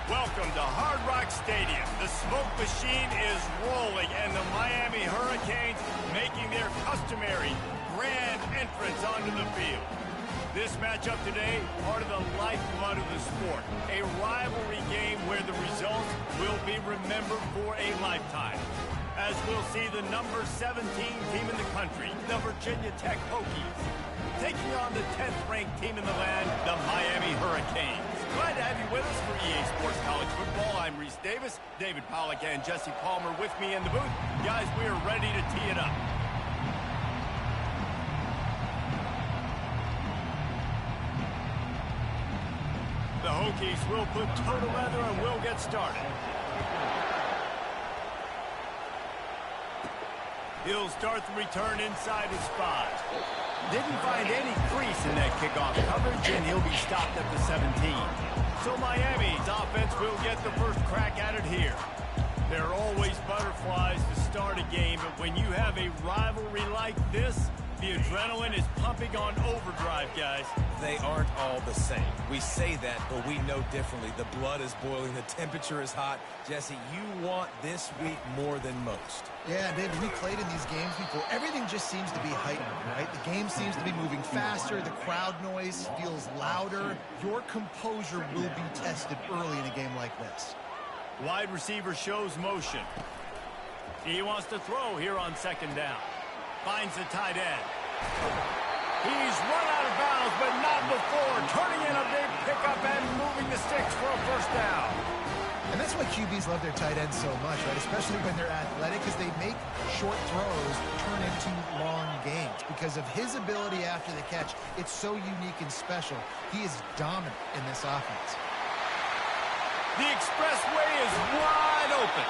Welcome to Hard Rock Stadium. The smoke machine is rolling, and the Miami Hurricanes making their customary grand entrance onto the field. This matchup today, part of the lifeblood of the sport. A rivalry game where the results will be remembered for a lifetime. As we'll see the number 17 team in the country, the Virginia Tech Hokies, taking on the 10th-ranked team in the land, the Miami Hurricanes. Glad to have you with us for EA Sports College Football. I'm Reese Davis, David Pollack, and Jesse Palmer with me in the booth. Guys, we are ready to tee it up. The Hokies will put total leather and we'll get started. He'll start the return inside his 5. Didn't find any crease in that kickoff coverage, and he'll be stopped at the 17. So Miami's offense will get the first crack at it here. There are always butterflies to start a game, but when you have a rivalry like this, the adrenaline is pumping on overdrive, guys. They aren't all the same. We say that, but we know differently. The blood is boiling. The temperature is hot. Jesse, you want this week more than most. Yeah, David, we played in these games before. Everything just seems to be heightened, right? The game seems to be moving faster. The crowd noise feels louder. Your composure will be tested early in a game like this. Wide receiver shows motion. He wants to throw here on second down. Finds the tight end. He's run out of bounds, but not before. Turning in a big pickup and moving the sticks for a first down. And that's why QBs love their tight ends so much, right? Especially when they're athletic, because they make short throws turn into long gains. Because of his ability after the catch, it's so unique and special. He is dominant in this offense. The expressway is wide open.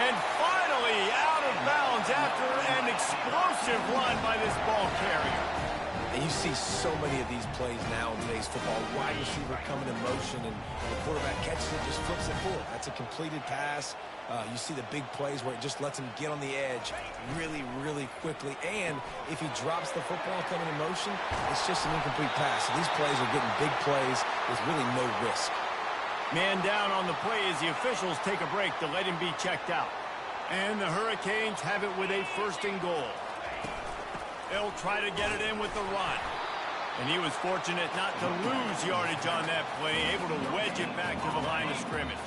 And finally out of bounds after an explosive run by this ball carrier. And you see so many of these plays now in today's football. Wide receiver coming in motion, and the quarterback catches it, just flips it forward. That's a completed pass. You see the big plays where it just lets him get on the edge really, really quickly. And if he drops the football coming in motion, it's just an incomplete pass. So these plays are getting big plays with really no risk. Man down on the play as the officials take a break to let him be checked out. And the Hurricanes have it with a first and goal. They'll try to get it in with the run. And he was fortunate not to lose yardage on that play, able to wedge it back to the line of scrimmage.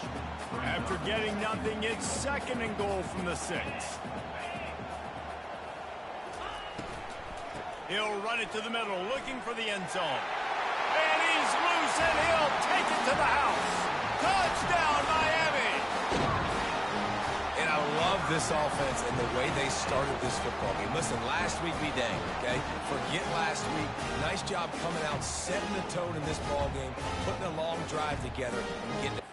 After getting nothing, it's second and goal from the 6. He'll run it to the middle, looking for the end zone. And he's loose, and he'll take it to the house. Touchdown, Miami! And I love this offense and the way they started this football game. Listen, last week we danged, okay? Forget last week. Nice job coming out, setting the tone in this ball game, putting a long drive together, and getting it.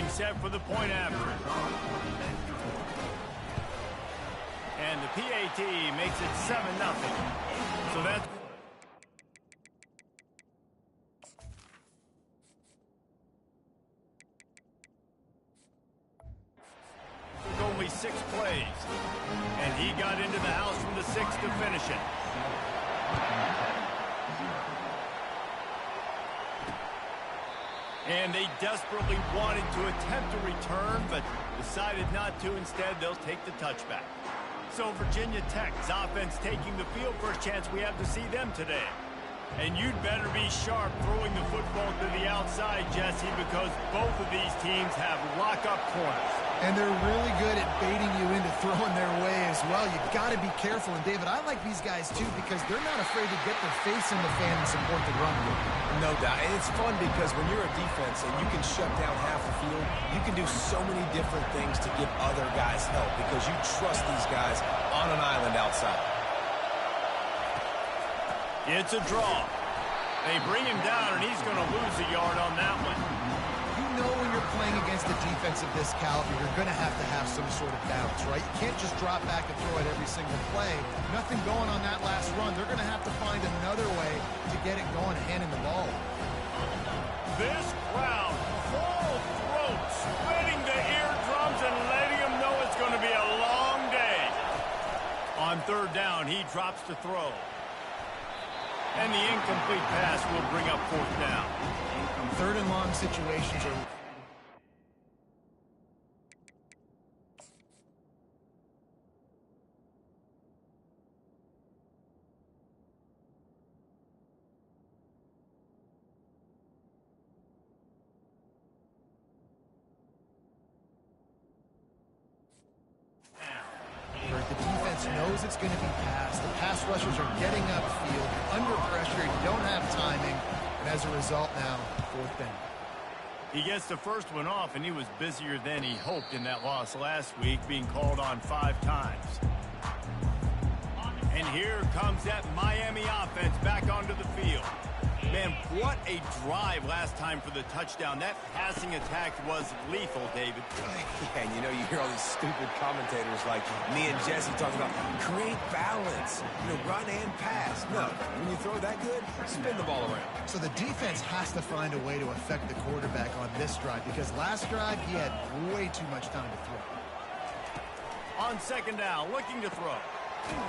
Set for the point after. And the PAT makes it 7-0. So that's only 6 plays. And he got into the house from the 6 to finish it. And they desperately wanted to attempt a return, but decided not to. Instead, they'll take the touchback. So Virginia Tech's offense taking the field. First chance we have to see them today. And you'd better be sharp throwing the football to the outside, Jesse, because both of these teams have lock-up corners. And they're really good at baiting you into throwing their way as well. You've got to be careful. And, David, I like these guys, too, because they're not afraid to get their face in the fan and support the run. No doubt. And it's fun because when you're a defense and you can shut down half the field, you can do so many different things to give other guys help because you trust these guys on an island outside. It's a draw. They bring him down, and he's going to lose a yard on that one. You know when you're playing against a defense of this caliber, you're going to have some sort of bounce, right? You can't just drop back and throw it every single play. Nothing going on that last run. They're going to have to find another way to get it going and handing the ball. This crowd, full throat, splitting the eardrums and letting them know it's going to be a long day. On third down, he drops to throw. And the incomplete pass will bring up fourth down. Third and long situations are... The defense knows it's going to be passed. The pass rushers are getting upfield, under pressure, you don't have timing, and as a result now, fourth down. He gets the first one off, and he was busier than he hoped in that loss last week, being called on 5 times. And here comes that Miami offense back onto the field. Man, what a drive last time for the touchdown. That passing attack was lethal, David. Yeah, and you hear all these stupid commentators like me and Jesse talking about create balance, run and pass. No, when you throw that good, spin the ball around. So the defense has to find a way to affect the quarterback on this drive because last drive he had way too much time to throw. On second down, looking to throw.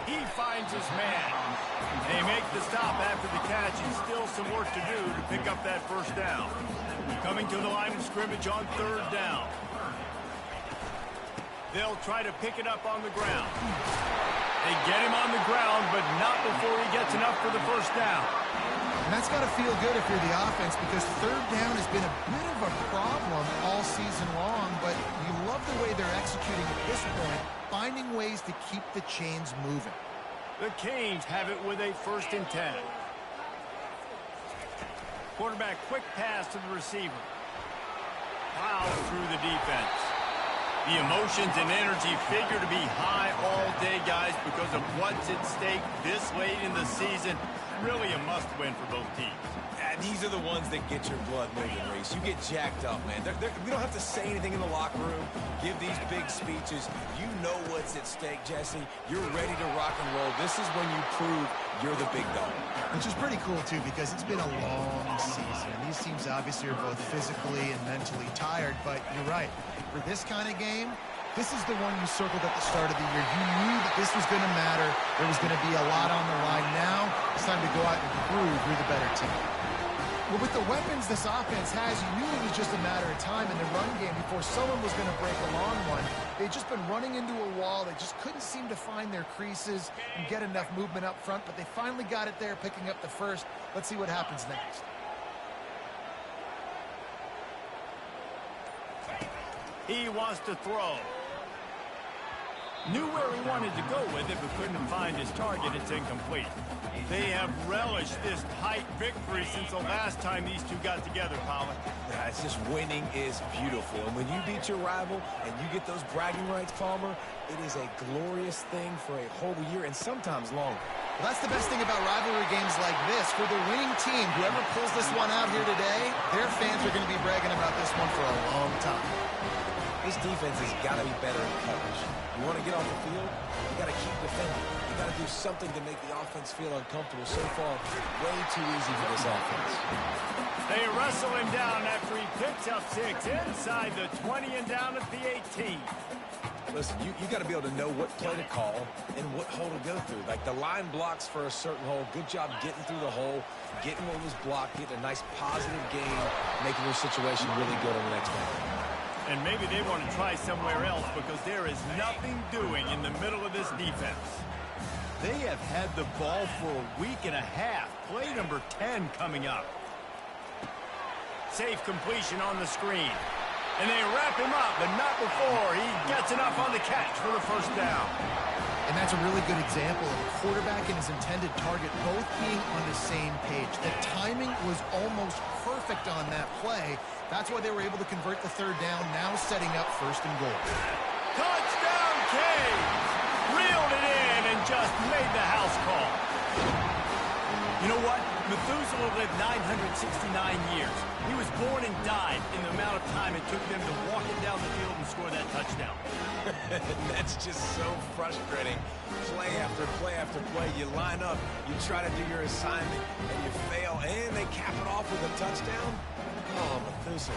He finds his man. They make the stop after the catch, and still some work to do to pick up that first down. Coming to the line of scrimmage on third down. They'll try to pick it up on the ground. They get him on the ground, but not before he gets enough for the first down. And that's got to feel good if you're the offense because third down has been a bit of a problem all season long, but you love the way they're executing at this point, finding ways to keep the chains moving. The Canes have it with a 1st and 10. Quarterback quick pass to the receiver. Plows through the defense. The emotions and energy figure to be high all day, guys, because of what's at stake this late in the season. Really a must-win for both teams. These are the ones that get your blood moving, Reese. You get jacked up, man. We don't have to say anything in the locker room, give these big speeches. You know what's at stake, Jesse. You're ready to rock and roll. This is when you prove you're the big dog. Which is pretty cool, too, because it's been a long season. These teams obviously are both physically and mentally tired, but you're right. For this kind of game, this is the one you circled at the start of the year. You knew that this was going to matter. There was going to be a lot on the line. Now it's time to go out and prove you're the better team. Well, with the weapons this offense has, you knew it was just a matter of time in the run game before someone was going to break a long one. They'd just been running into a wall. They just couldn't seem to find their creases and get enough movement up front, but they finally got it there, picking up the first. Let's see what happens next. He wants to throw. Knew where he wanted to go with it, but couldn't find his target. It's incomplete. They have relished this tight victory since the last time these two got together, Colin. Yeah, it's just winning is beautiful. And when you beat your rival and you get those bragging rights, Palmer, it is a glorious thing for a whole year and sometimes longer. Well, that's the best thing about rivalry games like this. For the winning team, whoever pulls this one out here today, their fans are going to be bragging about this one for a long time. This defense has got to be better in coverage. You want to get off the field, you got to keep defending. You got to do something to make the offense feel uncomfortable. So far, way too easy for this offense. They wrestle him down after he picks up 6 inside the 20 and down at the 18. Listen, you got to be able to know what play to call and what hole to go through. Like the line blocks for a certain hole. Good job getting through the hole, getting what was blocked, getting a nice positive gain, making your situation really good on the next one. And maybe they want to try somewhere else because there is nothing doing in the middle of this defense. They have had the ball for a week and a half. Play number 10 coming up. Safe completion on the screen. And they wrap him up, but not before he gets enough on the catch for the first down. And that's a really good example of a quarterback and his intended target both being on the same page. The timing was almost perfect on that play. That's why they were able to convert the third down, now setting up first and goal. Touchdown, Canes! Reeled it in and just made the house call. You know what? Methuselah lived 969 years. He was born and died in the amount of time it took them to walk it down the field and score that touchdown. That's just so frustrating. Play after play after play. You line up, you try to do your assignment, and you fail, and they cap it off with a touchdown? Oh, Methuselah.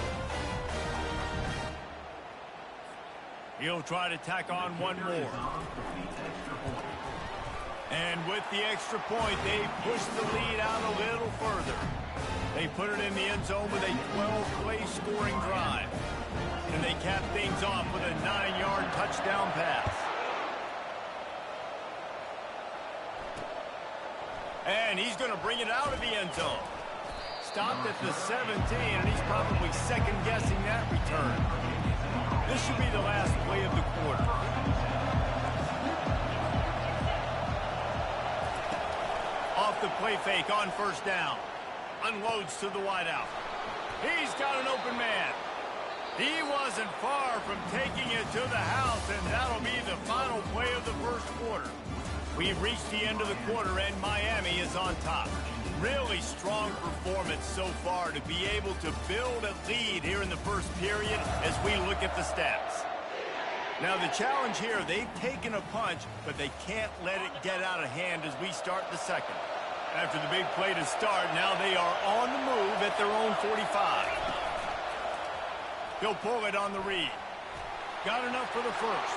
He'll try to tack on one more. And with the extra point, they push the lead out a little further. They put it in the end zone with a 12-play scoring drive. And they cap things off with a 9-yard touchdown pass. And he's going to bring it out of the end zone. Stopped at the 17, and he's probably second-guessing that return. This should be the last play of the quarter. Off the play fake on first down. Unloads to the wideout. He's got an open man. He wasn't far from taking it to the house, and that'll be the final play of the first quarter. We've reached the end of the quarter, and Miami is on top. Really strong performance so far to be able to build a lead here in the first period as we look at the stats. Now the challenge here, they've taken a punch, but they can't let it get out of hand as we start the second. After the big play to start, now they are on the move at their own 45. He'll pull it on the read. Got enough for the first.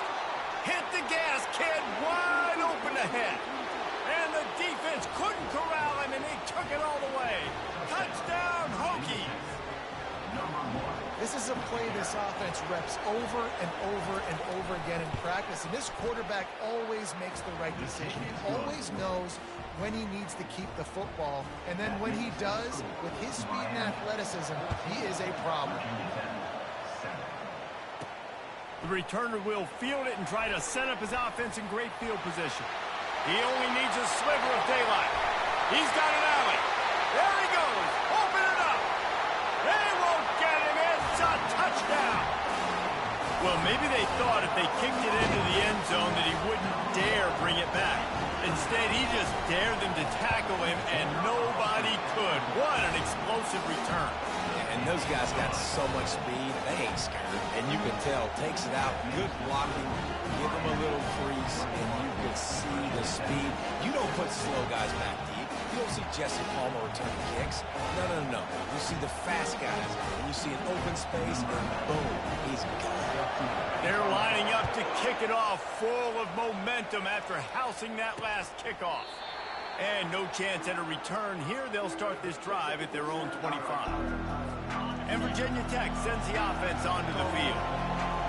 Hit the gas, kid, wide open ahead. And the defense couldn't corral him, and they took it all the way. Touchdown, Hokies! This is a play this offense reps over and over and over again in practice, and this quarterback always makes the right decision. He always knows when he needs to keep the football, and then when he does, with his speed and athleticism, he is a problem. The returner will field it and try to set up his offense in great field position. He only needs a sliver of daylight. He's got an alley. There he goes. Open it up. They won't get him. It's a touchdown. Well, maybe they thought if they kicked it into the end zone that he wouldn't dare bring it back. Instead, he just dared them to tackle him, and nobody could. What an explosive return. And those guys got so much speed, they ain't scared. And you can tell, takes it out, good blocking, give them a little crease, and you can see the speed. You don't put slow guys back deep. You don't see Jesse Palmer returning kicks. No. You see the fast guys, and you see an open space, and boom, he's gone. They're lining up to kick it off, full of momentum after housing that last kickoff. And no chance at a return here. They'll start this drive at their own 25. And Virginia Tech sends the offense onto the field.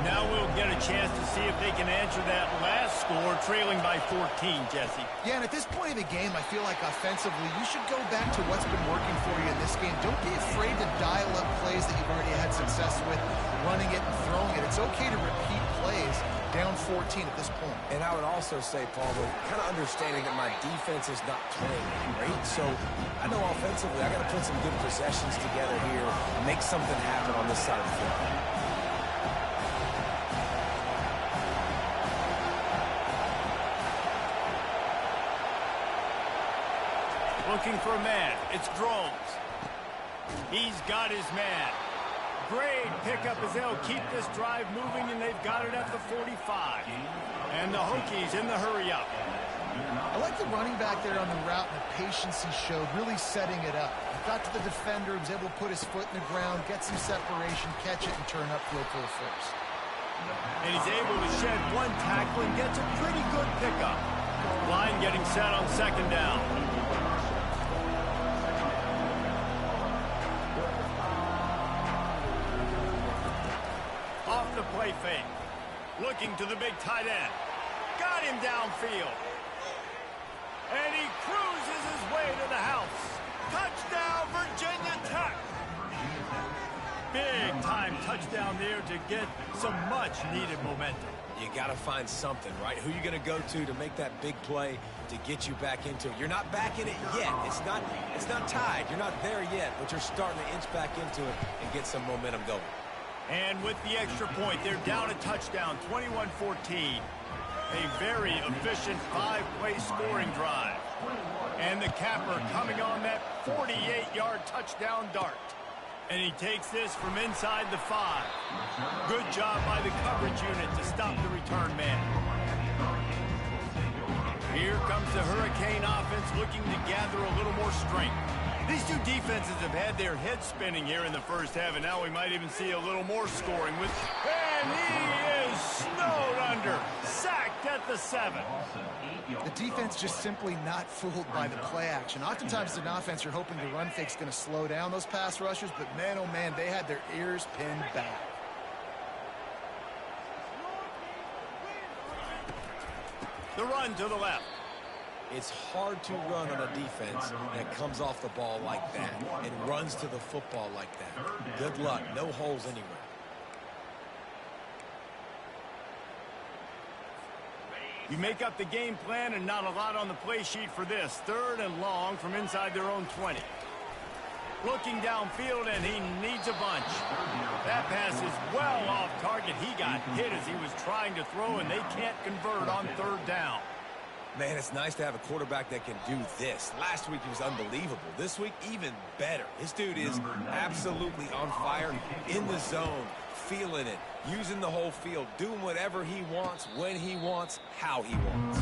Now we'll get a chance to see if they can answer that last score, trailing by 14, Jesse. Yeah, and at this point of the game, I feel like offensively, you should go back to what's been working for you in this game. Don't be afraid to dial up plays that you've already had success with, running it and throwing it. It's okay to repeat plays down 14 at this point. And I would also say, Paul, kind of understanding that my defense is not playing great, so I know offensively I got to put some good possessions together here and make something happen on this side of the field. Looking for a man. It's Drones. He's got his man. Great pickup as they'll keep this drive moving, and they've got it at the 45. And the Hokies in the hurry-up. I like the running back there on the route and the patience he showed, really setting it up. Got to the defender, was able to put his foot in the ground, get some separation, catch it, and turn upfield for a first. And he's able to shed one tackle and gets a pretty good pickup. Line getting set on second down. Off the play fake. Looking to the big tight end. Got him downfield. And he cruises his way to the house. Touchdown, Virginia Tech. Big-time touchdown there to get some much-needed momentum. You got to find something, right? Who you going to go to make that big play to get you back into it? You're not back in it yet. It's not tied. You're not there yet, but you're starting to inch back into it and get some momentum going. And with the extra point, they're down a touchdown, 21-14. A very efficient 5-play scoring drive. And the capper coming on that 48-yard touchdown dart. And he takes this from inside the 5. Good job by the coverage unit to stop the return man. Here comes the Hurricane offense looking to gather a little more strength. These two defenses have had their heads spinning here in the first half, and now we might even see a little more scoring. And he is snowed under. Sacked at the 7. The defense just simply not fooled by the play action. Oftentimes, as an offense, you're hoping the run fake's going to slow down those pass rushers, but man, oh man, they had their ears pinned back. The run to the left. It's hard to run on a defense that comes off the ball like that and runs to the football like that. Good luck. No holes anywhere. You make up the game plan and not a lot on the play sheet for this. 3rd and long from inside their own 20. Looking downfield, and he needs a bunch. That pass is well off target. He got hit as he was trying to throw, and they can't convert on 3rd down. Man, it's nice to have a quarterback that can do this. Last week he was unbelievable. This week, even better. This dude is absolutely on fire, in the zone, feeling it, using the whole field, doing whatever he wants, when he wants, how he wants.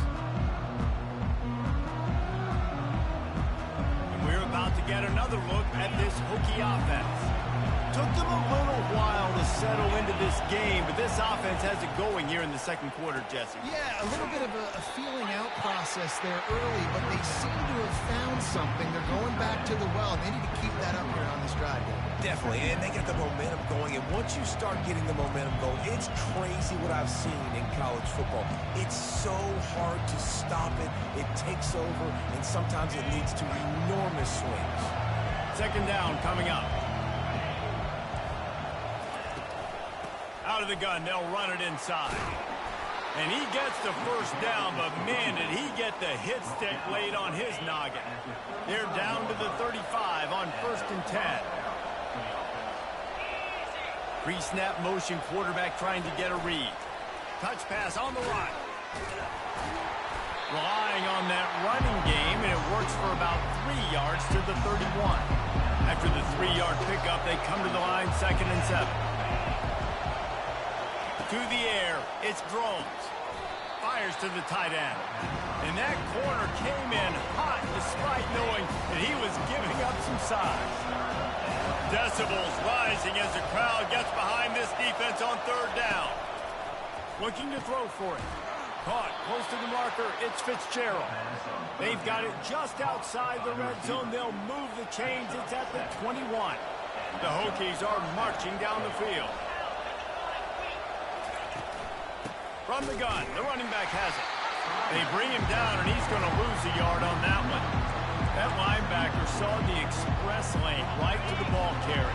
And we're about to get another look at this Hokie offense. Took them a little while to settle into this game, but this offense has it going here in the second quarter, Jesse. Yeah, a little bit of a feeling out process there early, but they seem to have found something. They're going back to the well. They need to keep that up here on this drive. Definitely, and they get the momentum going, and once you start getting the momentum going, it's crazy what I've seen in college football. It's so hard to stop it. It takes over, and sometimes it leads to enormous swings. Second down coming up. Out of the gun, they'll run it inside. And he gets the first down, but man, did he get the hit stick laid on his noggin. They're down to the 35 on 1st and 10. Pre-snap motion, quarterback trying to get a read. Touch pass on the run. Relying on that running game, and it works for about 3 yards to the 31. After the 3-yard pickup, they come to the line, 2nd and 7. To the air, it's Drones. Fires to the tight end. And that corner came in hot despite knowing that he was giving up some size. Decibels rising as the crowd gets behind this defense on 3rd down. Looking to throw for it. Caught close to the marker, it's Fitzgerald. They've got it just outside the red zone. They'll move the chains. It's at the 21. The Hokies are marching down the field. From the gun, the running back has it. They bring him down, and he's going to lose a yard on that one. That linebacker saw the express lane right to the ball carrier.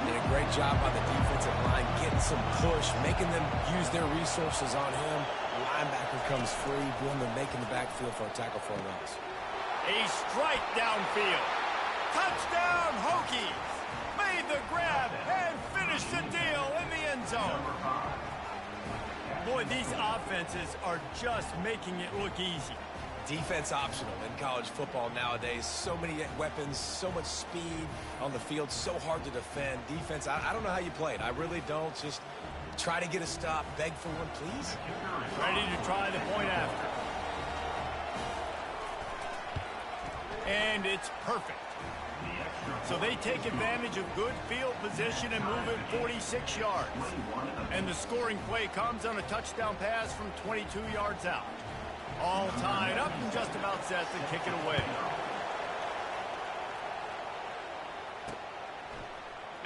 Did a great job by the defensive line, getting some push, making them use their resources on him. The linebacker comes free, boom, and making the backfield for a tackle for a loss. A strike downfield. Touchdown, Hokies! Made the grab and finished the deal in the end zone. Boy, these offenses are just making it look easy. Defense optional in college football nowadays. So many weapons, so much speed on the field, so hard to defend. Defense, I don't know how you play it. I really don't. Just try to get a stop, beg for one, please. Ready to try the point after. And it's perfect. So they take advantage of good field position and move it 46 yards. And the scoring play comes on a touchdown pass from 22 yards out. All tied up and just about set to kick it away.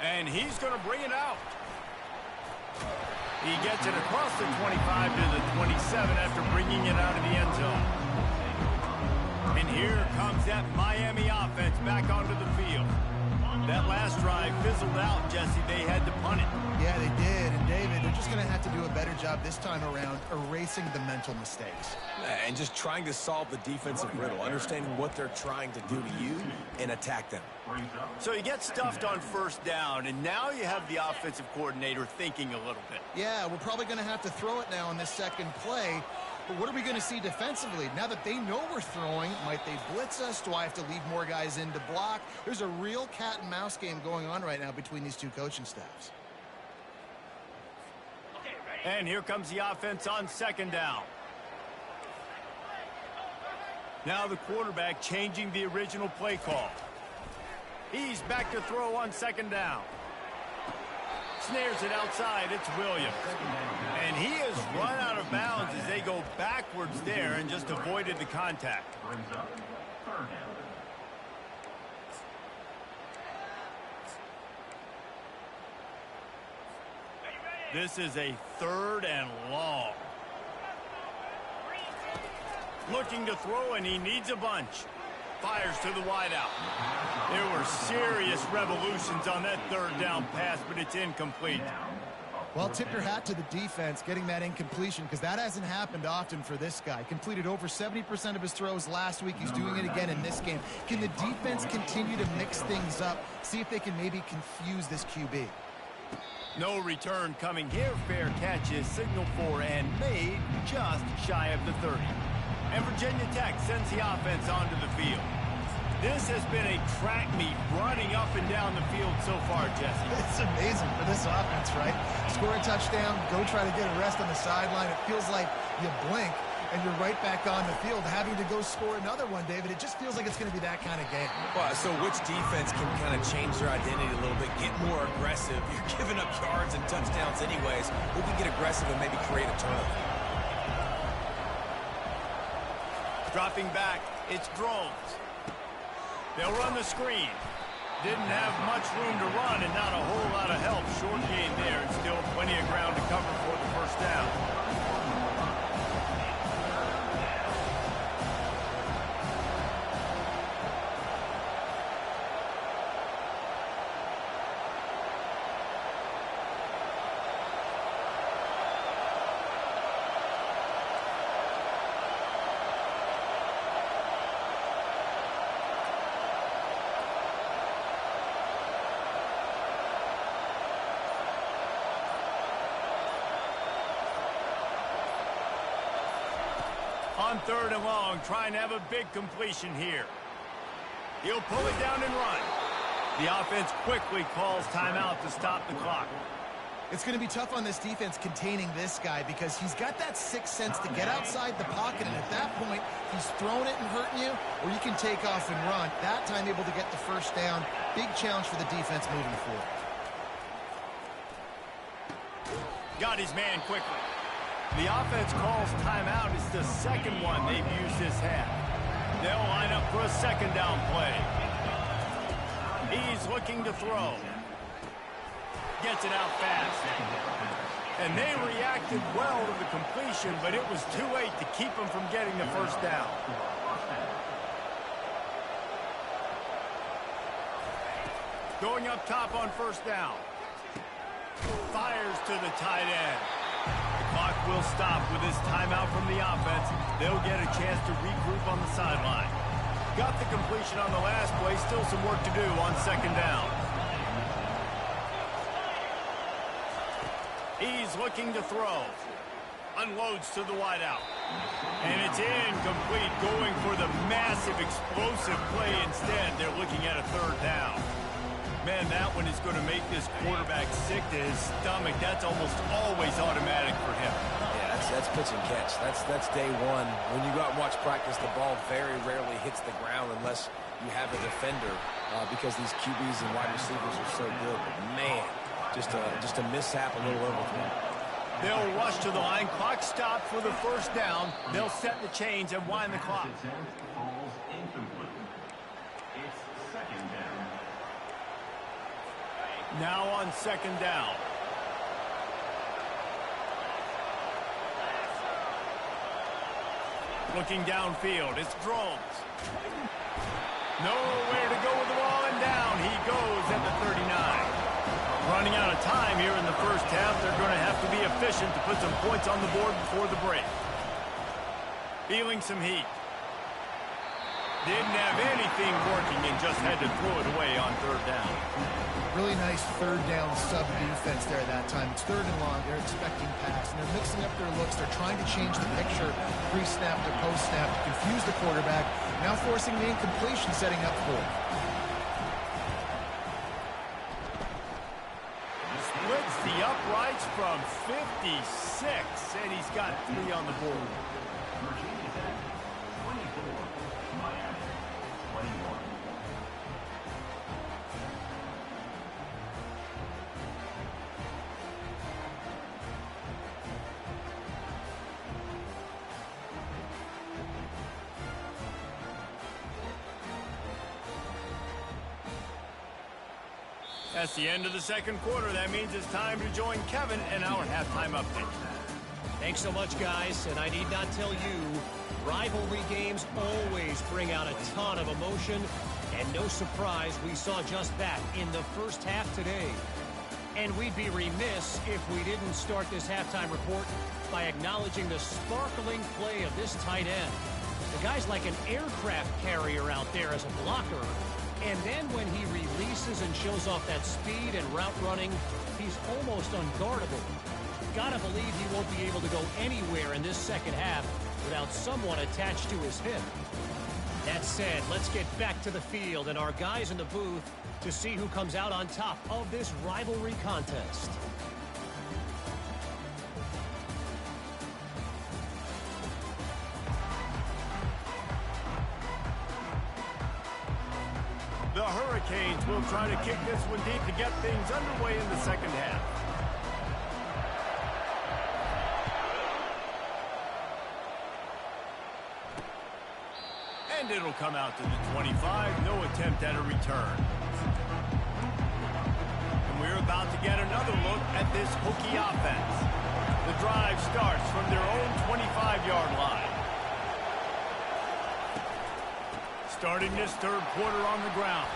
And he's going to bring it out. He gets it across the 25 to the 27 after bringing it out of the end zone. And here comes that Miami offense back onto the field. That last drive fizzled out, Jesse. They had to punt it. Yeah, they did. And, David, they're just going to have to do a better job this time around erasing the mental mistakes. And just trying to solve the defensive riddle, understanding what they're trying to do to you and attack them. So you get stuffed on first down, and now you have the offensive coordinator thinking a little bit. Yeah, we're probably going to have to throw it now on this second play. But what are we going to see defensively? Now that they know we're throwing, might they blitz us? Do I have to leave more guys in to block? There's a real cat and mouse game going on right now between these two coaching staffs. And here comes the offense on second down. Now the quarterback changing the original play call. He's back to throw on second down. Snares it outside. It's Williams. And he has run out of bounds as they go backwards there and just avoided the contact. This is a 3rd and long. Looking to throw, and he needs a bunch. Fires to the wideout. There were serious revolutions on that 3rd down pass, but it's incomplete. Well, tip your hat to the defense getting that incompletion, because that hasn't happened often for this guy. Completed over 70% of his throws last week. He's doing it again in this game. Can the defense continue to mix things up? See if they can maybe confuse this QB. No return coming here. Fair catch is signaled for and made just shy of the 30. And Virginia Tech sends the offense onto the field. This has been a track meet running up and down the field so far, Jesse. It's amazing for this offense, right? Score a touchdown, go try to get a rest on the sideline. It feels like you blink and you're right back on the field having to go score another one, David. It just feels like it's going to be that kind of game. Well, so which defense can kind of change their identity a little bit, get more aggressive? You're giving up yards and touchdowns anyways. Who can get aggressive and maybe create a turnover? Dropping back, it's Drones. They'll run the screen. Didn't have much room to run and not a whole lot of help. Short gain there and still plenty of ground to cover for the first down. On 3rd and long, trying to have a big completion here. He'll pull it down and run. The offense quickly calls timeout to stop the clock. It's going to be tough on this defense containing this guy because he's got that sixth sense to get outside the pocket, and at that point, he's throwing it and hurting you, or you can take off and run. That time able to get the first down. Big challenge for the defense moving forward. Got his man quickly. The offense calls timeout. It's the second one they've used this half. They'll line up for a second down play. He's looking to throw. Gets it out fast. And they reacted well to the completion, but it was too late to keep them from getting the first down. Going up top on first down. Fires to the tight end. The clock will stop with this timeout from the offense. They'll get a chance to regroup on the sideline. Got the completion on the last play. Still some work to do on second down. He's looking to throw. Unloads to the wideout. And it's incomplete, going for the massive explosive play instead. They're looking at a third down. Man, that one is going to make this quarterback sick to his stomach. That's almost always automatic for him. Yeah, that's pitch and catch. That's day one. When you go out and watch practice, the ball very rarely hits the ground unless you have a defender because these QBs and wide receivers are so good. But, man, just a mishap, a little overthrow. They'll rush to the line. Clock stopped for the first down. They'll set the chains and wind the clock. Now on second down. Looking downfield, it's Drones. Nowhere to go with the ball, and down he goes at the 39. Running out of time here in the first half. They're going to have to be efficient to put some points on the board before the break. Feeling some heat. Didn't have anything working and just had to throw it away on third down. Really nice third down sub defense there that time. It's third and long. They're expecting pass, and they're mixing up their looks. They're trying to change the picture pre-snap to post-snap to confuse the quarterback, now forcing the incompletion, setting up fourth. Splits the uprights from 56, and he's got 3 on the board. That's the end of the second quarter. That means it's time to join Kevin in our halftime update. Thanks so much, guys. And I need not tell you, rivalry games always bring out a ton of emotion. And no surprise, we saw just that in the first half today. And we'd be remiss if we didn't start this halftime report by acknowledging the sparkling play of this tight end. The guy's like an aircraft carrier out there as a blocker. And then when he releases and shows off that speed and route running, he's almost unguardable. Gotta believe he won't be able to go anywhere in this second half without someone attached to his hip. That said, let's get back to the field and our guys in the booth to see who comes out on top of this rivalry contest. The Hurricanes will try to kick this one deep to get things underway in the second half. And it'll come out to the 25. No attempt at a return. And we're about to get another look at this Hokie offense. The drive starts from their own 25-yard line. Starting this third quarter on the ground.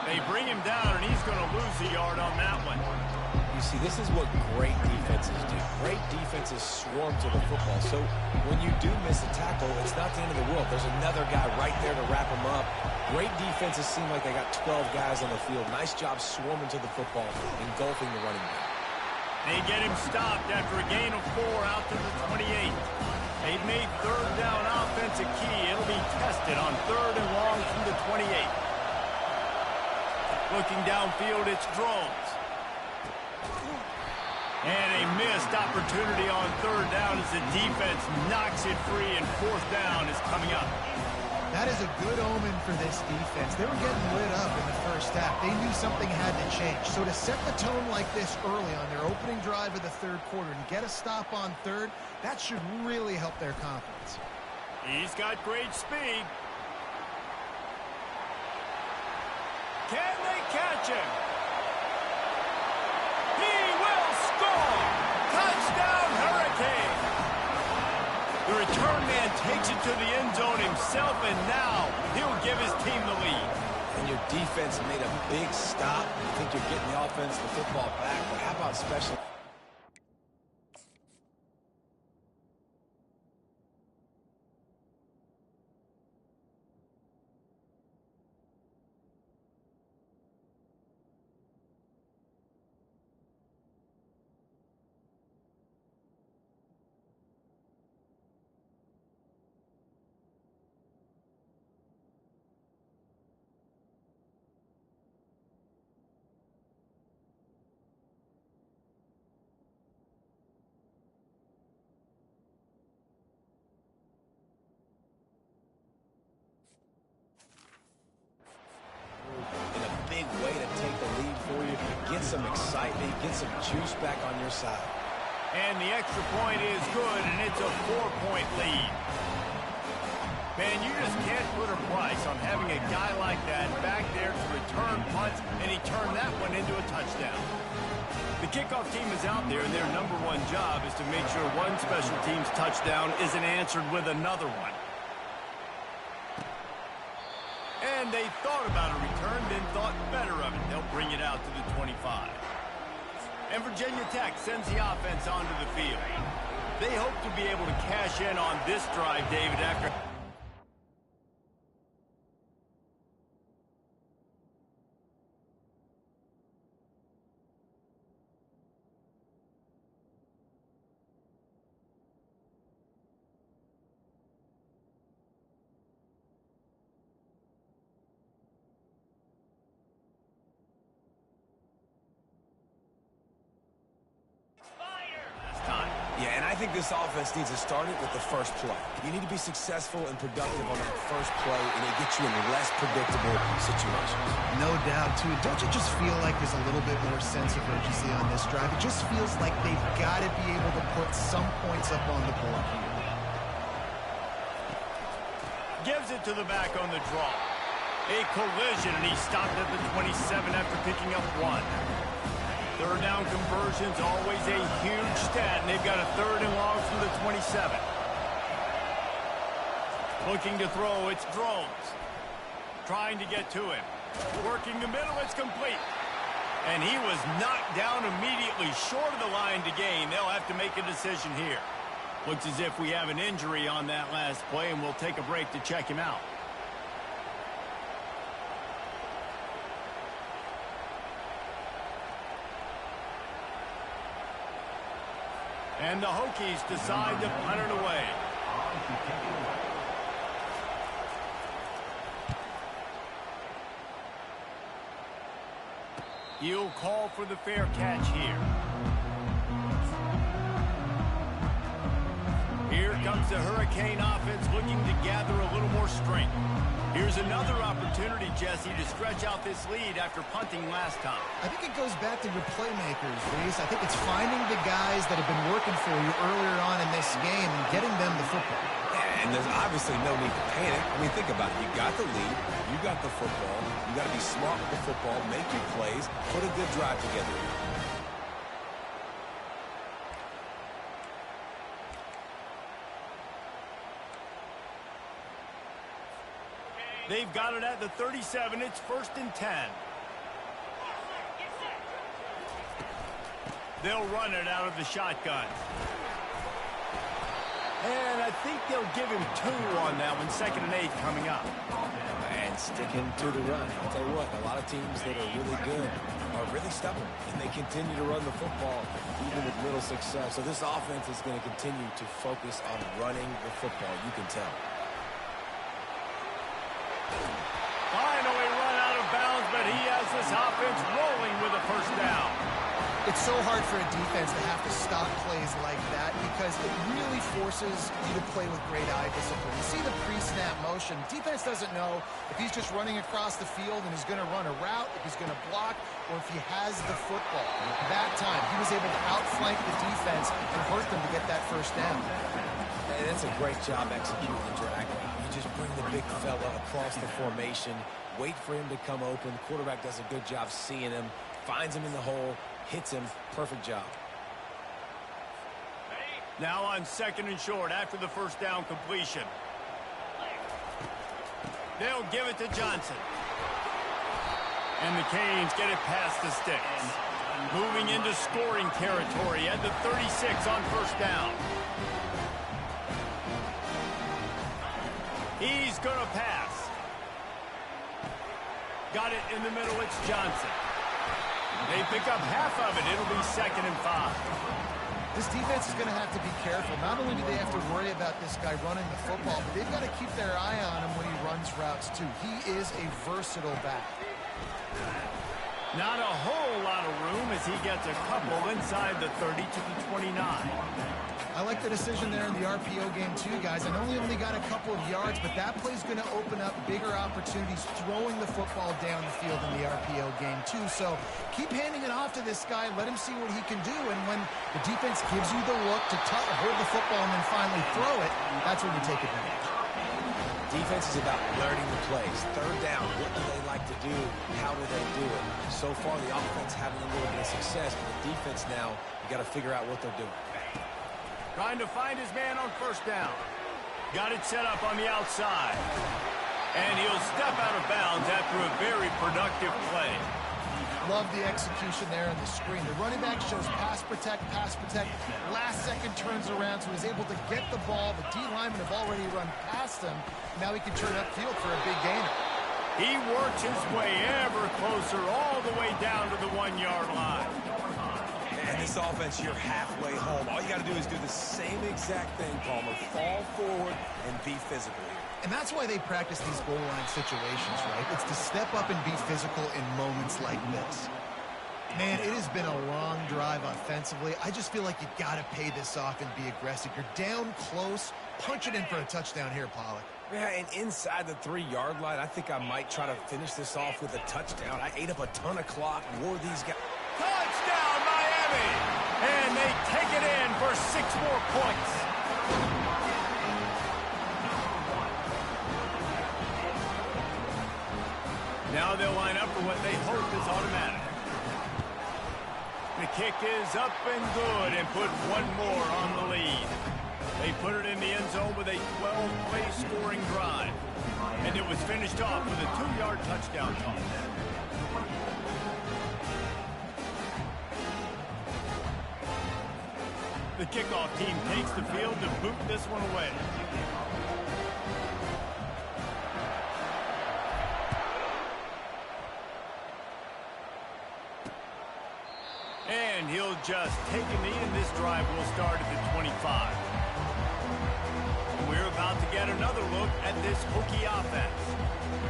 They bring him down, and he's going to lose a yard on that one. You see, this is what great defenses do. Great defenses swarm to the football. So when you do miss a tackle, it's not the end of the world. There's another guy right there to wrap him up. Great defenses seem like they got 12 guys on the field. Nice job swarming to the football, engulfing the running back. They get him stopped after a gain of 4 out to the 28. They've made third down offense a key. It'll be tested on third and long from the 28. Looking downfield, it's Drones. And a missed opportunity on third down as the defense knocks it free, and fourth down is coming up. That is a good omen for this defense. They were getting lit up in the first half. They knew something had to change. So to set the tone like this early on their opening drive of the third quarter and get a stop on third, that should really help their confidence. He's got great speed. Can they catch him? He will score! Touchdown, Hurricane! The return man takes it to the end zone himself, and now he'll give his team the lead. And your defense made a big stop. You think you're getting the offense, the football back, but how about special? get some juice back on your side. And the extra point is good, and it's a 4-point lead. Man, you just can't put a price on having a guy like that back there to return punts, and he turned that one into a touchdown. The kickoff team is out there, and their number one job is to make sure one special team's touchdown isn't answered with another one. And they thought about a return, then thought better of it. They'll bring it out to the 25. And Virginia Tech sends the offense onto the field. They hope to be able to cash in on this drive, David, after... Yeah, and I think this offense needs to start it with the first play. You need to be successful and productive on that first play, and it gets you in less predictable situations. No doubt, too. Don't you just feel like there's a little bit more sense of urgency on this drive? It just feels like they've got to be able to put some points up on the board here. Gives it to the back on the draw. A collision, and he stopped at the 27 after picking up one. Third down conversion's always a huge stat, and they've got a 3rd and long from the 27. Looking to throw, it's Drones. Trying to get to him. Working the middle, it's complete. And he was knocked down immediately short of the line to gain. They'll have to make a decision here. Looks as if we have an injury on that last play, and we'll take a break to check him out. And the Hokies decide to punt it away. He'll call for the fair catch here. Here comes the Hurricane offense looking to gather a little more strength. Here's another opportunity, Jesse, to stretch out this lead after punting last time. I think it goes back to your playmakers, Reese. I think it's finding the guys that have been working for you earlier on in this game and getting them the football. Yeah, and there's obviously no need to panic. I mean, think about it. You got the lead. You got the football. You got to be smart with the football, make your plays, put a good drive together. They've got it at the 37. It's 1st and 10. They'll run it out of the shotgun. And I think they'll give him 2 on that one. 2nd and 8 coming up. And sticking to the run. I'll tell you what, a lot of teams that are really good are really stubborn, and they continue to run the football even with little success. So this offense is going to continue to focus on running the football. You can tell. Finally run out of bounds, but he has this offense rolling with a 1st down. It's so hard for a defense to have to stop plays like that because it really forces you to play with great eye discipline. You see the pre-snap motion. Defense doesn't know if he's just running across the field and he's going to run a route, if he's going to block, or if he has the football. That time, he was able to outflank the defense and hurt them to get that 1st down. And that's a great job executing the drag. You just bring the big fella across the formation, wait for him to come open. The quarterback does a good job seeing him, finds him in the hole, hits him. Perfect job. Now on 2nd and short after the 1st down completion. They'll give it to Johnson. And the Canes get it past the sticks. Moving into scoring territory at the 36 on 1st down. He's going to pass. Got it in the middle. It's Johnson. They pick up half of it. It'll be 2nd and 5. This defense is going to have to be careful. Not only do they have to worry about this guy running the football, but they've got to keep their eye on him when he runs routes, too. He is a versatile back. Not a whole lot of room as he gets a couple inside the 30 to the 29. I like the decision there in the RPO game too, guys. I know he only got a couple of yards, but that play's going to open up bigger opportunities throwing the football down the field in the RPO game too. So keep handing it off to this guy. Let him see what he can do. And when the defense gives you the look to hold the football and then finally throw it, that's when you take advantage. Defense is about learning the plays. Third down, what do they like to do? How do they do it? So far, the offense having a little bit of success, but the defense now, you got to figure out what they're doing. Trying to find his man on first down. Got it set up on the outside. And he'll step out of bounds after a very productive play. Love the execution there on the screen. The running back shows pass protect, pass protect. Last second turns around, so he's able to get the ball. The D linemen have already run past him. Now he can turn upfield for a big gainer. He works his way ever closer all the way down to the 1-yard line. And this offense, you're halfway home. All you got to do is do the same exact thing, Palmer. Fall forward and be physical here. And that's why they practice these goal line situations, right? It's to step up and be physical in moments like this. Man, it has been a long drive offensively. I just feel like you got to pay this off and be aggressive. You're down close. Punch it in for a touchdown here, Pollock. Yeah, and inside the 3-yard line, I think I might try to finish this off with a touchdown. I ate up a ton of clock, wore these guys. Touchdown, Miami! And they take it in for 6 more points. Now they'll line up for what they hope is automatic. The kick is up and good and put one more on the lead. They put it in the end zone with a 12-play scoring drive. And it was finished off with a 2-yard touchdown toss. The kickoff team takes the field to boot this one away. And he'll just take a knee, and this drive will start at the 25. We're about to get another look at this Hokie offense.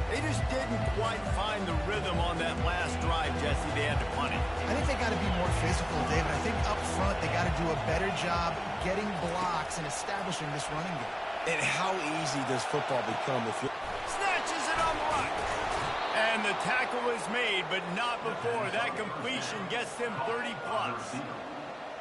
They just didn't quite find the rhythm on that last drive, Jesse. They had to punt it. I think they got to be more physical, David. I think up front they got to do a better job getting blocks and establishing this running game. And how easy does football become if you... Snatches it on the right. And the tackle is made, but not before that completion gets them 30-plus.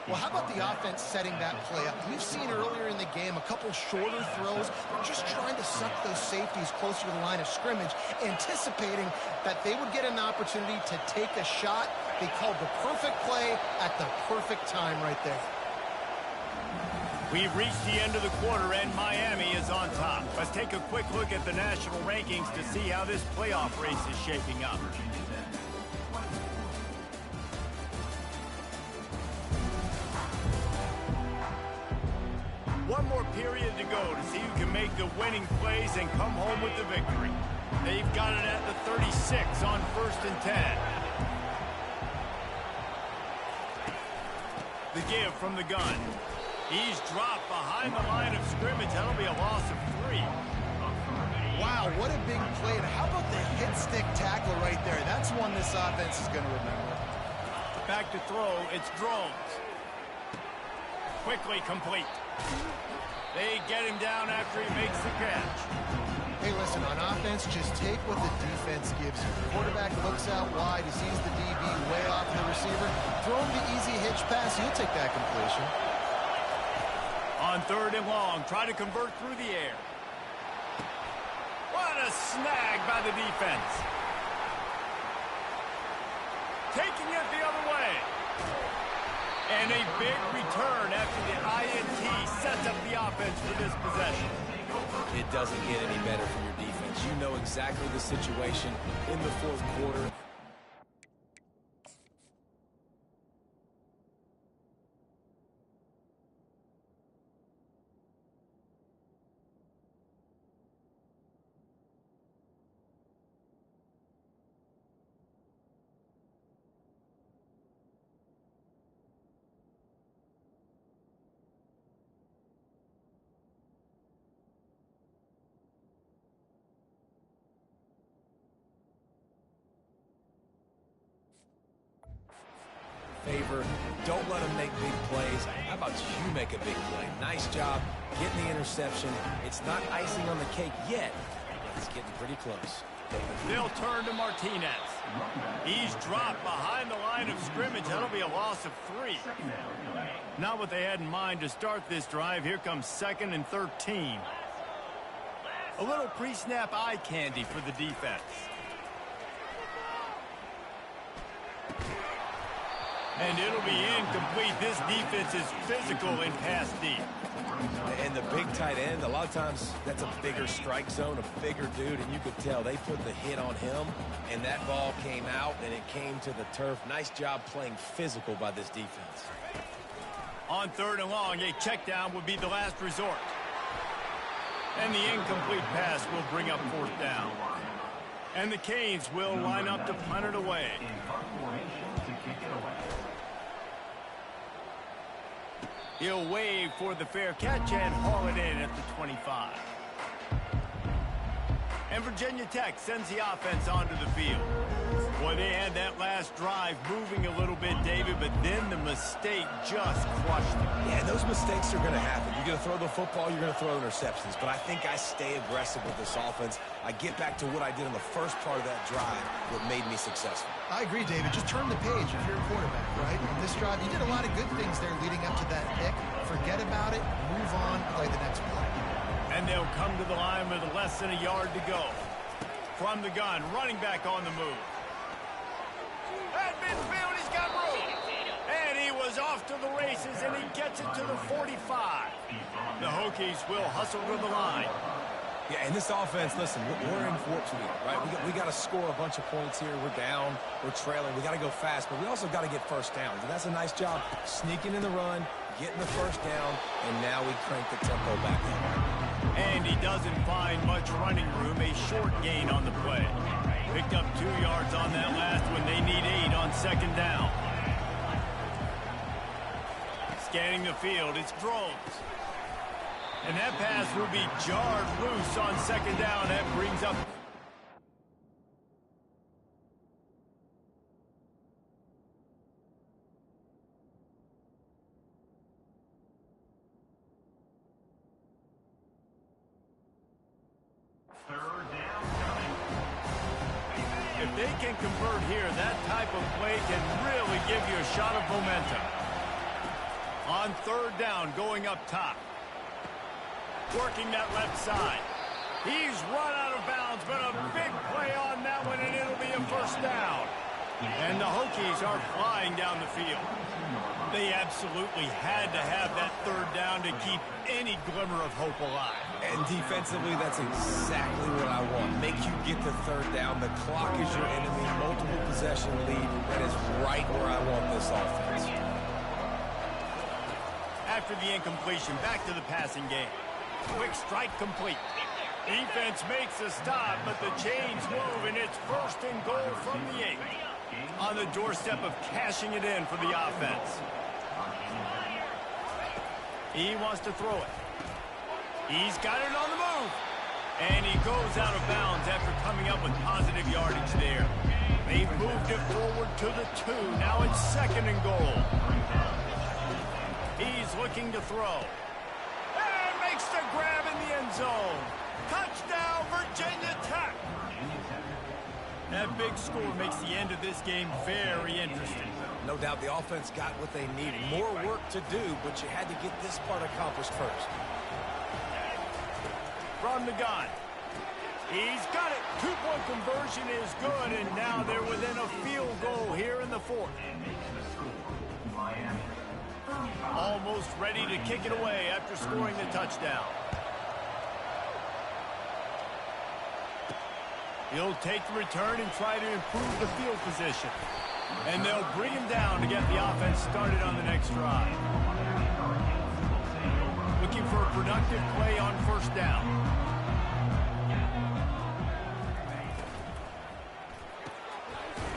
Well, how about the offense setting that play up? We've seen earlier in the game a couple shorter throws. They're just trying to suck those safeties closer to the line of scrimmage, anticipating that they would get an opportunity to take a shot. They called the perfect play at the perfect time right there. We've reached the end of the quarter, and Miami is on top. Let's take a quick look at the national rankings to see how this playoff race is shaping up. One more period to go to see who can make the winning plays and come home with the victory. They've got it at the 36 on 1st and 10. The give from the gun. He's dropped behind the line of scrimmage. That'll be a loss of 3. Wow, what a big play. And how about the hit stick tackle right there? That's one this offense is going to remember. Back to throw. It's Drones. Quickly complete. They get him down after he makes the catch. Hey, listen, on offense, just take what the defense gives you. The quarterback looks out wide. He sees the DB way off the receiver. Throw him the easy hitch pass. He'll take that completion. On 3rd and long, try to convert through the air. What a snag by the defense. Taking it the other way. And a big return after the INT sets up the offense for this possession. It doesn't get any better from your defense. You know exactly the situation in the 4th quarter. Favor Don't let them make big plays. How about you make a big play? Nice job getting the interception. It's not icing on the cake yet, but it's getting pretty close. They'll turn to Martinez. He's dropped behind the line of scrimmage. That'll be a loss of 3. Not what they had in mind to start this drive. Here comes 2nd and 13. A little pre-snap eye candy for the defense. And it'll be incomplete. This defense is physical in pass deep. And the big tight end, a lot of times that's a bigger strike zone, a bigger dude, and you could tell they put the hit on him, and that ball came out, and it came to the turf. Nice job playing physical by this defense. On 3rd and long, a check down would be the last resort. And the incomplete pass will bring up 4th down. And the Canes will line up to punt it away. He'll wave for the fair catch and haul it in at the 25. And Virginia Tech sends the offense onto the field. Boy, they had that last drive moving a little bit, David, but then the mistake just crushed them. Yeah, those mistakes are going to happen. You're going to throw the football, you're going to throw interceptions. But I think I stay aggressive with this offense. I get back to what I did in the first part of that drive, what made me successful. I agree, David. Just turn the page if you're a quarterback, right? On this drive, you did a lot of good things there leading up to that pick. Forget about it, move on, play the next play. And they'll come to the line with less than a yard to go. From the gun, running back on the move. At midfield, he's got room. And he was off to the races, and he gets it to the 45. The Hokies will hustle to the line. Yeah, and this offense, listen, we're in for it today, right? We got to score a bunch of points here. We're down, we're trailing. We got to go fast, but we also got to get first downs. And that's a nice job sneaking in the run, getting the first down, and now we crank the tempo back up. And he doesn't find much running room, a short gain on the play. Picked up 2 yards on that last one. They need 8 on 2nd down. Scanning the field, it's throws. And that pass will be jarred loose on 2nd down. That brings up... If they can convert here, that type of play can really give you a shot of momentum. On 3rd down, going up top. Working that left side. He's run out of bounds, but a big play on that one, and it'll be a first down. And the Hokies are flying down the field. They absolutely had to have that 3rd down to keep any glimmer of hope alive. And defensively, that's exactly what I want. Make you get the 3rd down. The clock is your enemy. Multiple possession lead. That is right where I want this offense. After the incompletion, back to the passing game. Quick strike complete. Defense makes a stop, but the chains move, and it's 1st and goal from the 8. On the doorstep of cashing it in for the offense. He wants to throw it. He's got it on the move. And he goes out of bounds after coming up with positive yardage there. They've moved it forward to the 2. Now it's 2nd and goal. He's looking to throw. And makes the grab in the end zone. Touchdown, Virginia Tech. That big score makes the end of this game very interesting. No doubt the offense got what they needed. More work to do, but you had to get this part accomplished first. From the gun. He's got it. 2-point conversion is good, and now they're within a field goal here in the 4th. Almost ready to kick it away after scoring the touchdown. He'll take the return and try to improve the field position. And they'll bring him down to get the offense started on the next drive. Looking for a productive play on 1st down.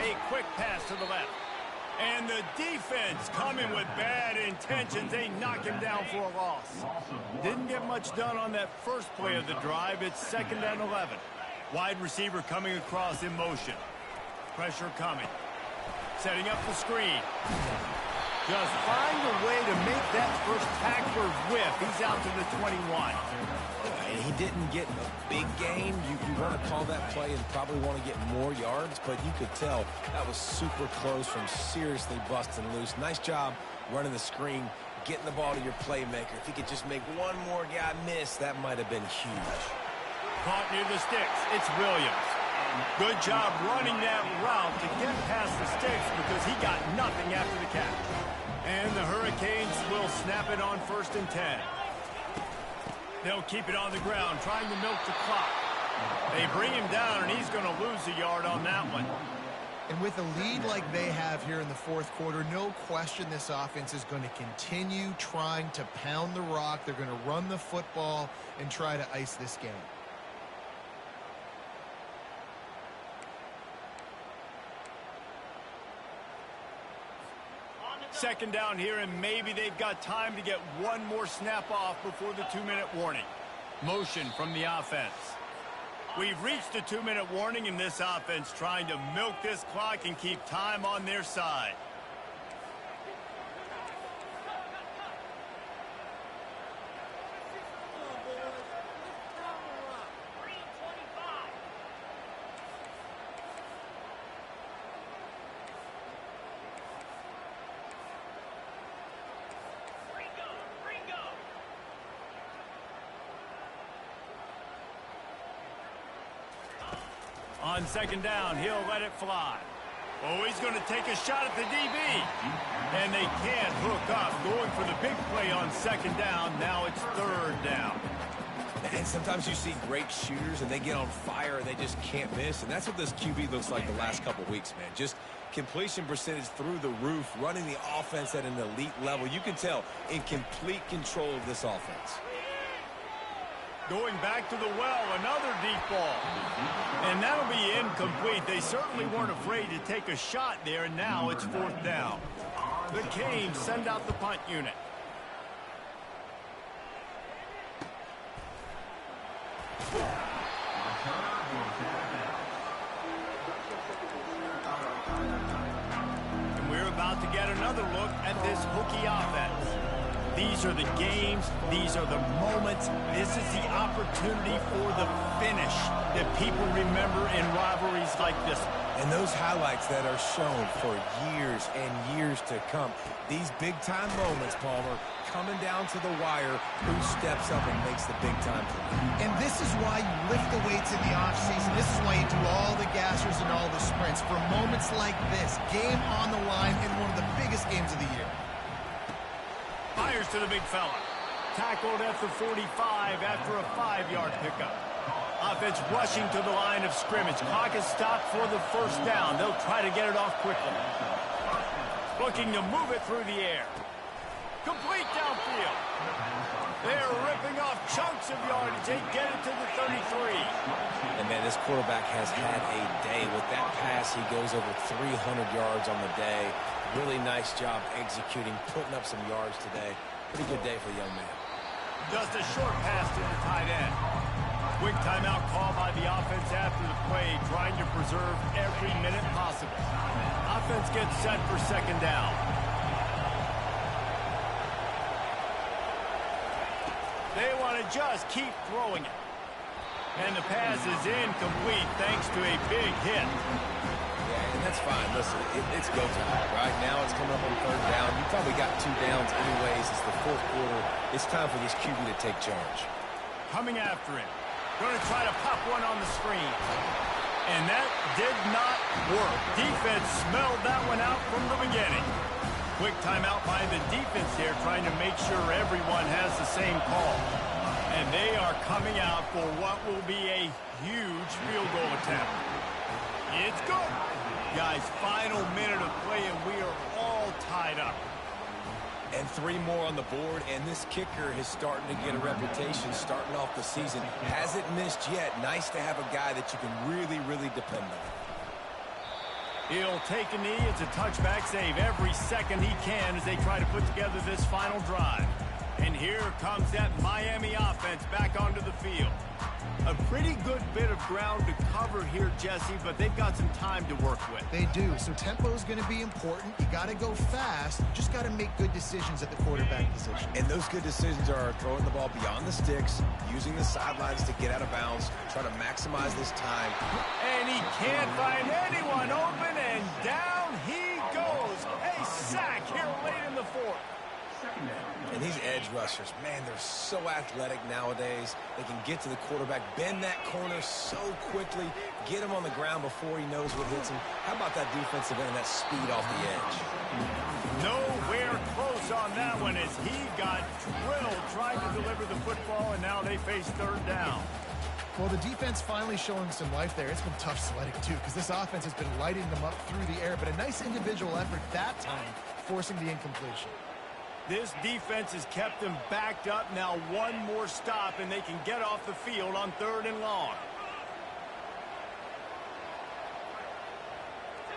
A quick pass to the left. And the defense coming with bad intentions. They knock him down for a loss. Didn't get much done on that first play of the drive. It's 2nd and 11. Wide receiver coming across in motion. Pressure coming. Setting up the screen. Just find a way to make that first tackler whiff. He's out to the 21. And he didn't get a big gain. You want to call that play and probably want to get more yards, but you could tell that was super close from seriously busting loose. Nice job running the screen, getting the ball to your playmaker. If he could just make one more guy miss, that might have been huge. Caught near the sticks. It's Williams. Good job running that route to get past the sticks because he got nothing after the catch. And the Hurricanes will snap it on 1st and 10. They'll keep it on the ground, trying to milk the clock. They bring him down, and he's going to lose a yard on that one. And with a lead like they have here in the 4th quarter, no question this offense is going to continue trying to pound the rock. They're going to run the football and try to ice this game. Second down here, and maybe they've got time to get one more snap off before the 2-minute warning. Motion from the offense. We've reached the 2-minute warning in this offense, trying to milk this clock and keep time on their side. On second down, he'll let it fly. Oh, he's going to take a shot at the DB. And they can't hook up. Going for the big play on second down. Now it's 3rd down. And sometimes you see great shooters and they get on fire and they just can't miss. And that's what this QB looks like the last couple weeks, man. Just completion percentage through the roof, running the offense at an elite level. You can tell in complete control of this offense. Going back to the well, another deep ball. And that'll be incomplete. They certainly weren't afraid to take a shot there, and now it's 4th down. The Canes send out the punt unit. And we're about to get another look at this hooky offense. These are the games. These are the moments. This is the opportunity for the finish that people remember in rivalries like this. And those highlights that are shown for years and years to come. These big-time moments, Palmer, coming down to the wire, who steps up and makes the big-time play. And this is why you lift the weights in the offseason. This is why you do all the gassers and all the sprints. For moments like this, game on the line in one of the biggest games of the year. Fires to the big fella. Tackled at the 45 after a 5-yard pickup. Offense rushing to the line of scrimmage. Clock is stopped for the 1st down. They'll try to get it off quickly. Looking to move it through the air. Complete downfield. They're ripping off chunks of yardage. They get it to the 33. And, man, this quarterback has had a day. With that pass, he goes over 300 yards on the day. Really nice job executing, putting up some yards today. Pretty good day for the young man. Just a short pass to the tight end. Quick timeout call by the offense after the play, trying to preserve every minute possible. Offense gets set for second down. They want to just keep throwing it. And the pass is incomplete thanks to a big hit. And that's fine. Listen, it's go time. Right now it's coming up on 3rd down. You probably got 2 downs anyways. It's the 4th quarter. It's time for this QB to take charge. Coming after him. Going to try to pop one on the screen. And that did not work. Defense smelled that one out from the beginning. Quick timeout by the defense here, trying to make sure everyone has the same call. And they are coming out for what will be a huge field goal attempt. It's good. Guys, final minute of play, and we are all tied up. And 3 more on the board, and this kicker is starting to get a reputation starting off the season. Hasn't missed yet. Nice to have a guy that you can really, really depend on. He'll take a knee. It's a touchback save every second he can as they try to put together this final drive. And here comes that Miami offense back onto the field. A pretty good bit of ground to cover here, Jesse, but they've got some time to work with. They do, so tempo is going to be important. You got to go fast. You just got to make good decisions at the quarterback position. And those good decisions are throwing the ball beyond the sticks, using the sidelines to get out of bounds, try to maximize this time. And he can't find anyone open, and down he goes. A sack here late in the fourth. And these edge rushers, man, they're so athletic nowadays. They can get to the quarterback, bend that corner so quickly, get him on the ground before he knows what hits him. How about that defensive end, that speed off the edge? Nowhere close on that one as he got drilled trying to deliver the football, and now they face third down. Well, the defense finally showing some life there. It's been tough sledding, too, because this offense has been lighting them up through the air, but a nice individual effort that time, forcing the incompletion. This defense has kept them backed up. Now one more stop, and they can get off the field on 3rd and long.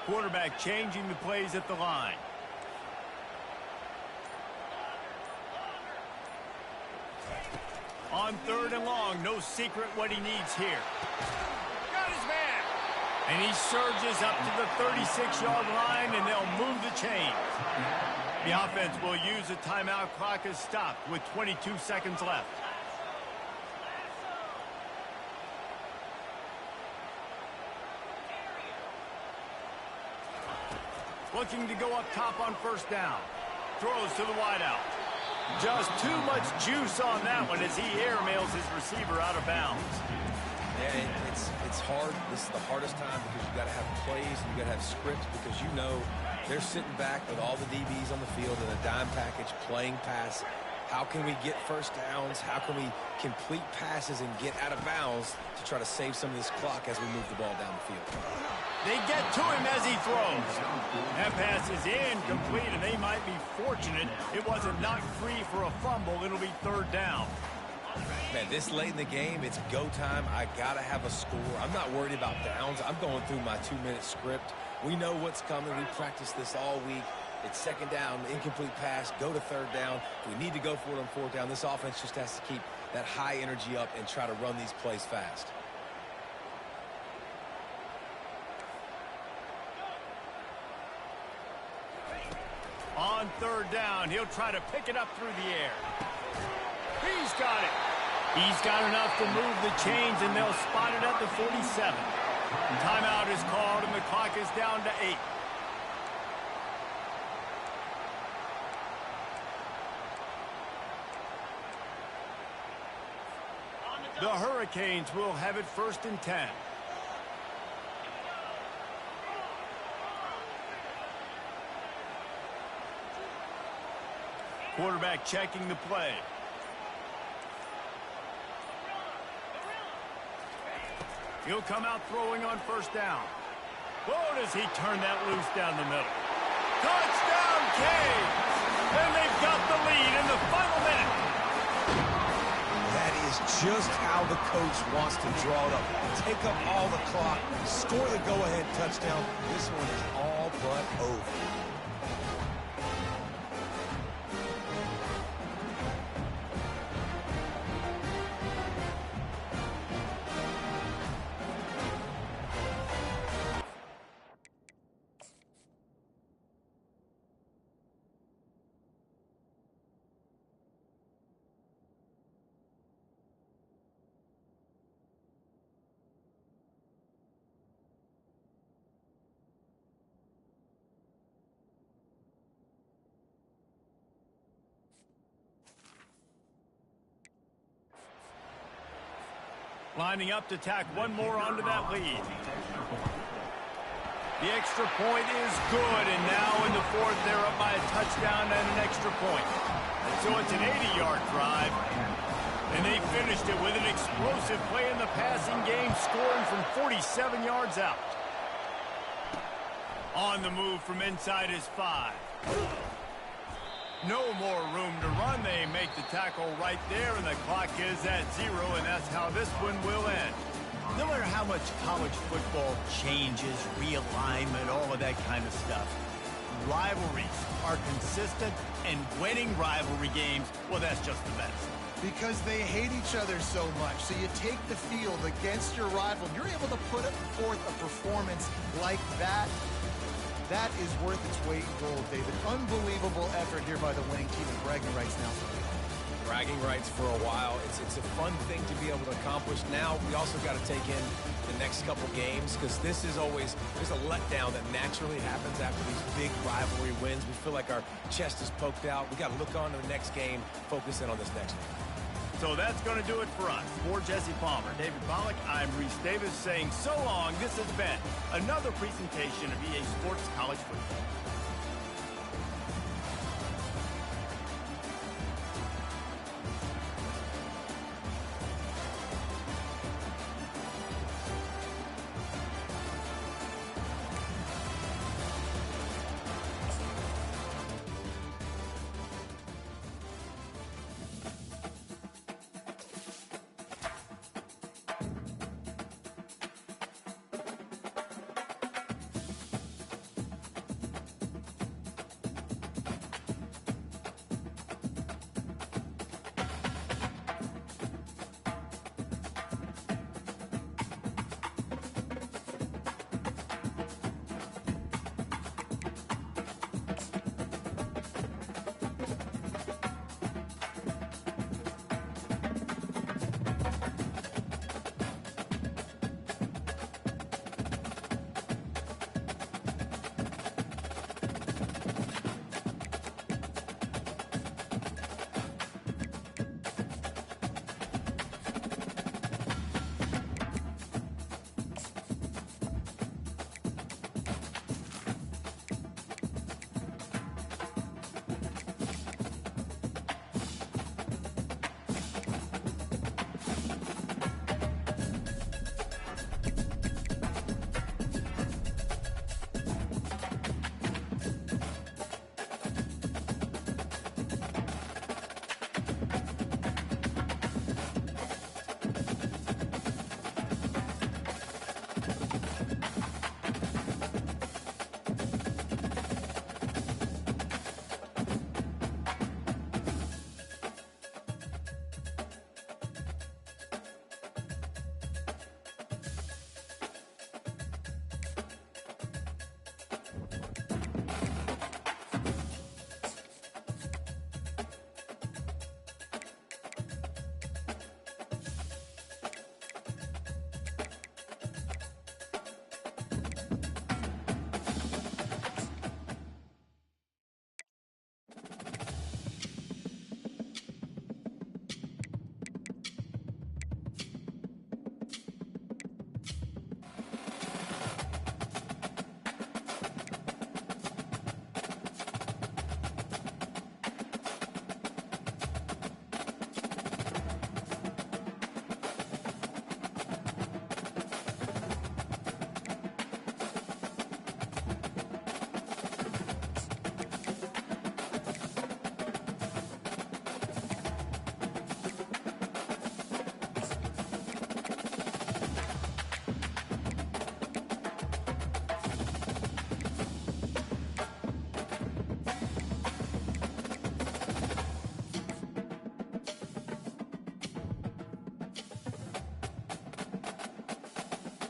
Quarterback changing the plays at the line. On 3rd and long, no secret what he needs here. Got his man. And he surges up to the 36-yard line, and they'll move the chains. The offense will use a timeout. Clock is stopped with 22 seconds left. Looking to go up top on 1st down. Throws to the wideout. Just too much juice on that one as he airmails his receiver out of bounds. Yeah, it's hard. This is the hardest time because you got to have plays and you got to have scripts because you know they're sitting back with all the DBs on the field in a dime package playing pass. How can we get 1st downs? How can we complete passes and get out of bounds to try to save some of this clock as we move the ball down the field? They get to him as he throws. That pass is incomplete, and they might be fortunate it wasn't knocked free for a fumble. It'll be 3rd down. Man, this late in the game, it's go time. I got to have a score. I'm not worried about downs. I'm going through my 2-minute script. We know what's coming. We practiced this all week. It's 2nd down, incomplete pass, go to 3rd down. If we need to go for it on 4th down, this offense just has to keep that high energy up and try to run these plays fast. On 3rd down, he'll try to pick it up through the air. He's got it. He's got enough to move the chains, and they'll spot it at the 47. Timeout is called, and the clock is down to 8. The Hurricanes will have it 1st and 10. Quarterback checking the play. He'll come out throwing on 1st down. Whoa, does he turn that loose down the middle. Touchdown, Canes! And they've got the lead in the final minute. That is just how the coach wants to draw it up. Take up all the clock, score the go-ahead touchdown. This one is all but over. Lining up to tack one more onto that lead. The extra point is good, and now in the 4th, they're up by a touchdown and an extra point. And so it's an 80-yard drive, and they finished it with an explosive play in the passing game, scoring from 47 yards out. On the move from inside his 5. No more room to run. They make the tackle right there, and the clock is at 0, and that's how this one will end. No matter how much college football changes, realignment, all of that kind of stuff, rivalries are consistent, and winning rivalry games, well, that's just the best. Because they hate each other so much. So you take the field against your rival. You're able to put forth a performance like that. That is worth its weight in gold, David. Unbelievable effort here by the winning team, and bragging rights now for me. Bragging rights for a while. It's a fun thing to be able to accomplish. Now we also got to take in the next couple games, because this is always, there's a letdown that naturally happens after these big rivalry wins. We feel like our chest is poked out. We got to look on to the next game, focus in on this next one. So that's going to do it for us. For Jesse Palmer, David Pollack, I'm Reese Davis saying so long. This has been another presentation of EA Sports College Football.